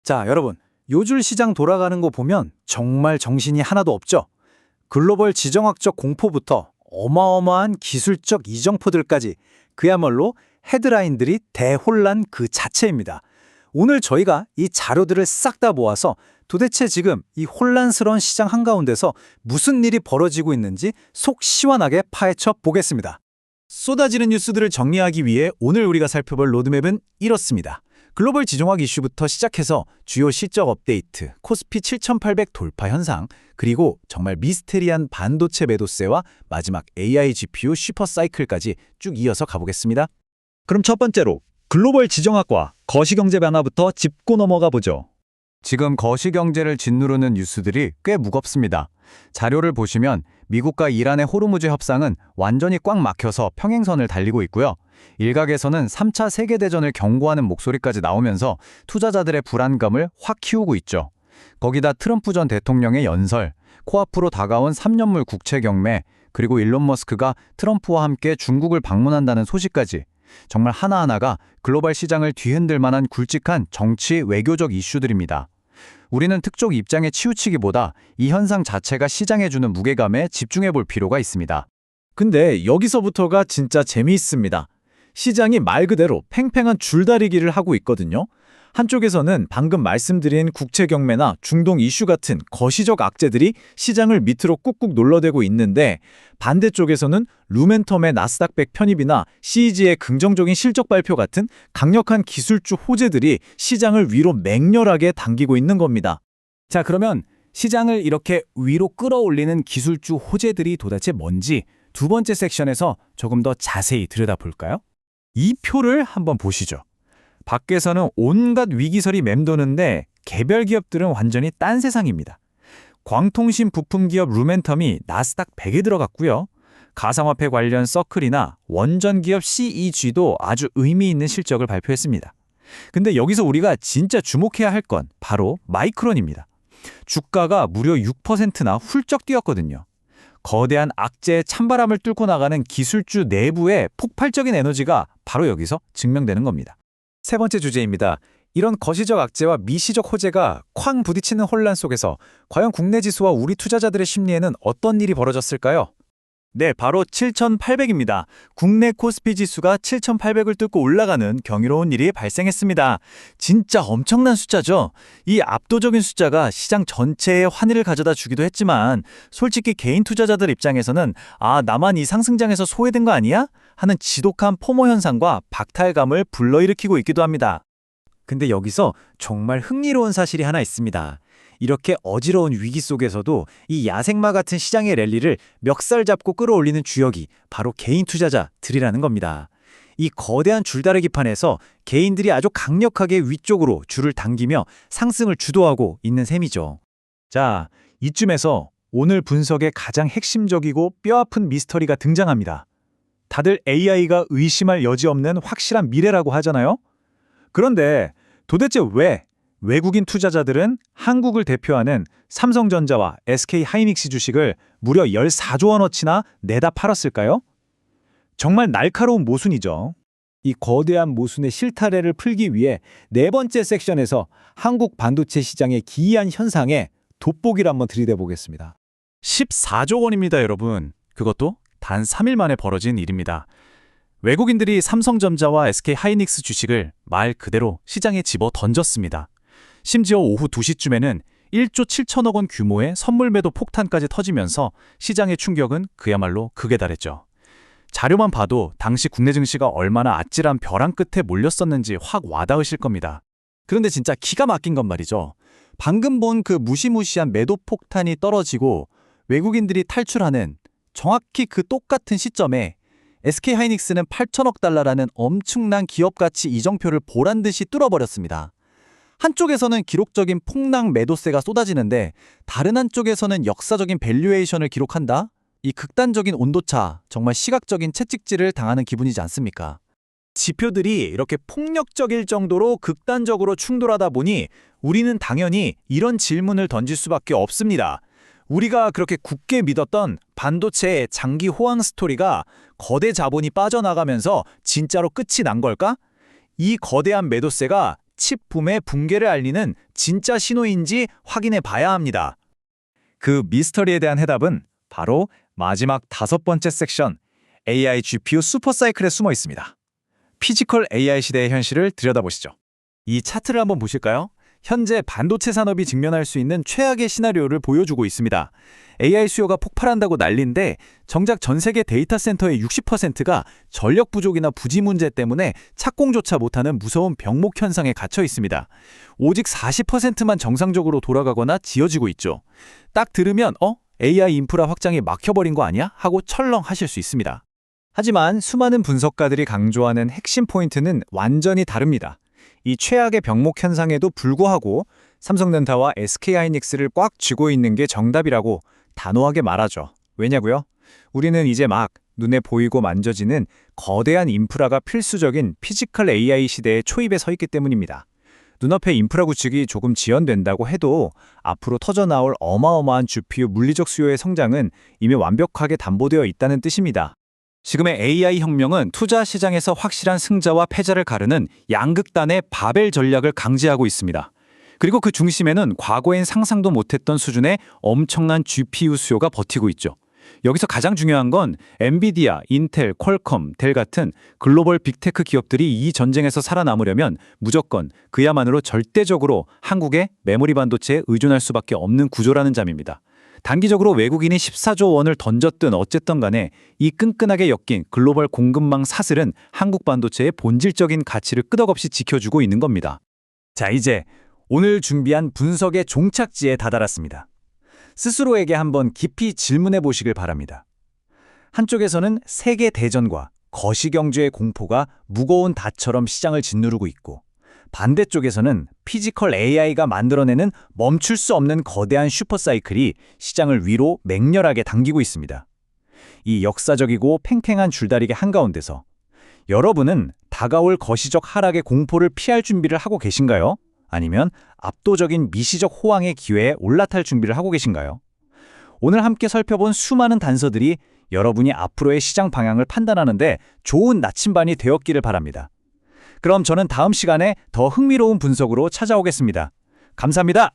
자, 여러분, 요즘 시장 돌아가는 거 보면 정말 정신이 하나도 없죠? 글로벌 지정학적 공포부터 어마어마한 기술적 이정포들까지 그야말로 헤드라인들이 대혼란 그 자체입니다. 오늘 저희가 이 자료들을 싹 다 모아서 도대체 지금 이 혼란스러운 시장 한가운데서 무슨 일이 벌어지고 있는지 속 시원하게 파헤쳐 보겠습니다. 쏟아지는 뉴스들을 정리하기 위해 오늘 우리가 살펴볼 로드맵은 이렇습니다. 글로벌 지정학 이슈부터 시작해서 주요 실적 업데이트, 코스피 7800 돌파 현상, 그리고 정말 미스테리한 반도체 매도세와 마지막 AI GPU 슈퍼사이클까지 쭉 이어서 가보겠습니다. 그럼 첫 번째로 글로벌 지정학과 거시경제 변화부터 짚고 넘어가 보죠. 지금 거시경제를 짓누르는 뉴스들이 꽤 무겁습니다. 자료를 보시면 미국과 이란의 호르무즈 협상은 완전히 꽉 막혀서 평행선을 달리고 있고요. 일각에서는 3차 세계대전을 경고하는 목소리까지 나오면서 투자자들의 불안감을 확 키우고 있죠. 거기다 트럼프 전 대통령의 연설, 코앞으로 다가온 3년물 국채 경매, 그리고 일론 머스크가 트럼프와 함께 중국을 방문한다는 소식까지 정말 하나하나가 글로벌 시장을 뒤흔들 만한 굵직한 정치, 외교적 이슈들입니다. 우리는 특정 입장에 치우치기보다 이 현상 자체가 시장에 주는 무게감에 집중해 볼 필요가 있습니다. 근데 여기서부터가 진짜 재미있습니다. 시장이 말 그대로 팽팽한 줄다리기를 하고 있거든요. 한쪽에서는 방금 말씀드린 국채 경매나 중동 이슈 같은 거시적 악재들이 시장을 밑으로 꾹꾹 눌러대고 있는데, 반대쪽에서는 루멘텀의 나스닥 100 편입이나 CEG의 긍정적인 실적 발표 같은 강력한 기술주 호재들이 시장을 위로 맹렬하게 당기고 있는 겁니다. 자, 그러면 시장을 이렇게 위로 끌어올리는 기술주 호재들이 도대체 뭔지 두 번째 섹션에서 조금 더 자세히 들여다볼까요? 이 표를 한번 보시죠. 밖에서는 온갖 위기설이 맴도는데 개별 기업들은 완전히 딴 세상입니다. 광통신 부품 기업 루멘텀이 나스닥 100에 들어갔고요. 가상화폐 관련 서클이나 원전 기업 CEG도 아주 의미 있는 실적을 발표했습니다. 근데 여기서 우리가 진짜 주목해야 할 건 바로 마이크론입니다. 주가가 무려 6%나 훌쩍 뛰었거든요. 거대한 악재의 찬바람을 뚫고 나가는 기술주 내부의 폭발적인 에너지가 바로 여기서 증명되는 겁니다. 세 번째 주제입니다. 이런 거시적 악재와 미시적 호재가 쾅 부딪히는 혼란 속에서 과연 국내 지수와 우리 투자자들의 심리에는 어떤 일이 벌어졌을까요? 네, 바로 7,800입니다. 국내 코스피 지수가 7,800을 뚫고 올라가는 경이로운 일이 발생했습니다. 진짜 엄청난 숫자죠? 이 압도적인 숫자가 시장 전체에 환희를 가져다 주기도 했지만 솔직히 개인 투자자들 입장에서는 나만 이 상승장에서 소외된 거 아니야? 하는 지독한 포모 현상과 박탈감을 불러일으키고 있기도 합니다. 근데 여기서 정말 흥미로운 사실이 하나 있습니다. 이렇게 어지러운 위기 속에서도 이 야생마 같은 시장의 랠리를 멱살 잡고 끌어올리는 주역이 바로 개인 투자자들이라는 겁니다. 이 거대한 줄다리기판에서 개인들이 아주 강력하게 위쪽으로 줄을 당기며 상승을 주도하고 있는 셈이죠. 자, 이쯤에서 오늘 분석의 가장 핵심적이고 뼈아픈 미스터리가 등장합니다. 다들 AI가 의심할 여지 없는 확실한 미래라고 하잖아요? 그런데 도대체 왜 외국인 투자자들은 한국을 대표하는 삼성전자와 SK하이닉스 주식을 무려 14조 원어치나 내다 팔았을까요? 정말 날카로운 모순이죠. 이 거대한 모순의 실타래를 풀기 위해 네 번째 섹션에서 한국 반도체 시장의 기이한 현상에 돋보기를 한번 들이대보겠습니다. 14조 원입니다, 여러분. 그것도 단 3일 만에 벌어진 일입니다. 외국인들이 삼성전자와 SK하이닉스 주식을 말 그대로 시장에 집어 던졌습니다. 심지어 오후 2시쯤에는 1조 7천억 원 규모의 선물 매도 폭탄까지 터지면서 시장의 충격은 그야말로 극에 달했죠. 자료만 봐도 당시 국내 증시가 얼마나 아찔한 벼랑 끝에 몰렸었는지 확 와닿으실 겁니다. 그런데 진짜 기가 막힌 건 말이죠. 방금 본 그 무시무시한 매도 폭탄이 떨어지고 외국인들이 탈출하는 정확히 그 똑같은 시점에 SK하이닉스는 8천억 달러라는 엄청난 기업가치 이정표를 보란듯이 뚫어버렸습니다. 한쪽에서는 기록적인 폭락 매도세가 쏟아지는데 다른 한쪽에서는 역사적인 밸류에이션을 기록한다? 이 극단적인 온도차, 정말 시각적인 채찍질을 당하는 기분이지 않습니까? 지표들이 이렇게 폭력적일 정도로 극단적으로 충돌하다 보니 우리는 당연히 이런 질문을 던질 수밖에 없습니다. 우리가 그렇게 굳게 믿었던 반도체의 장기 호황 스토리가 거대 자본이 빠져나가면서 진짜로 끝이 난 걸까? 이 거대한 매도세가 칩 붐의 붕괴를 알리는 진짜 신호인지 확인해 봐야 합니다. 그 미스터리에 대한 해답은 바로 마지막 5번째 섹션 AI GPU 슈퍼사이클에 숨어 있습니다. 피지컬 AI 시대의 현실을 들여다보시죠. 이 차트를 한번 보실까요? 현재 반도체 산업이 직면할 수 있는 최악의 시나리오를 보여주고 있습니다. AI 수요가 폭발한다고 난리인데 정작 전 세계 데이터 센터의 60%가 전력 부족이나 부지 문제 때문에 착공조차 못하는 무서운 병목 현상에 갇혀 있습니다. 오직 40%만 정상적으로 돌아가거나 지어지고 있죠. 딱 들으면 AI 인프라 확장이 막혀버린 거 아니야? 하고 철렁하실 수 있습니다. 하지만 수많은 분석가들이 강조하는 핵심 포인트는 완전히 다릅니다. 이 최악의 병목 현상에도 불구하고 삼성전자와 SK하이닉스를 꽉 쥐고 있는 게 정답이라고 단호하게 말하죠. 왜냐고요? 우리는 이제 막 눈에 보이고 만져지는 거대한 인프라가 필수적인 피지컬 AI 시대의 초입에 서 있기 때문입니다. 눈앞에 인프라 구축이 조금 지연된다고 해도 앞으로 터져나올 어마어마한 GPU 물리적 수요의 성장은 이미 완벽하게 담보되어 있다는 뜻입니다. 지금의 AI 혁명은 투자 시장에서 확실한 승자와 패자를 가르는 양극단의 바벨 전략을 강제하고 있습니다. 그리고 그 중심에는 과거엔 상상도 못했던 수준의 엄청난 GPU 수요가 버티고 있죠. 여기서 가장 중요한 건 엔비디아, 인텔, 퀄컴, 델 같은 글로벌 빅테크 기업들이 이 전쟁에서 살아남으려면 무조건 그야말로 절대적으로 한국의 메모리 반도체에 의존할 수밖에 없는 구조라는 점입니다. 단기적으로 외국인이 14조 원을 던졌든 어쨌든 간에 이 끈끈하게 엮인 글로벌 공급망 사슬은 한국 반도체의 본질적인 가치를 끄덕없이 지켜주고 있는 겁니다. 자, 이제 오늘 준비한 분석의 종착지에 다다랐습니다. 스스로에게 한번 깊이 질문해 보시길 바랍니다. 한쪽에서는 세계 대전과 거시경제의 공포가 무거운 닷처럼 시장을 짓누르고 있고 반대쪽에서는 피지컬 AI가 만들어내는 멈출 수 없는 거대한 슈퍼사이클이 시장을 위로 맹렬하게 당기고 있습니다. 이 역사적이고 팽팽한 줄다리기 한가운데서 여러분은 다가올 거시적 하락의 공포를 피할 준비를 하고 계신가요? 아니면 압도적인 미시적 호황의 기회에 올라탈 준비를 하고 계신가요? 오늘 함께 살펴본 수많은 단서들이 여러분이 앞으로의 시장 방향을 판단하는데 좋은 나침반이 되었기를 바랍니다. 그럼 저는 다음 시간에 더 흥미로운 분석으로 찾아오겠습니다. 감사합니다.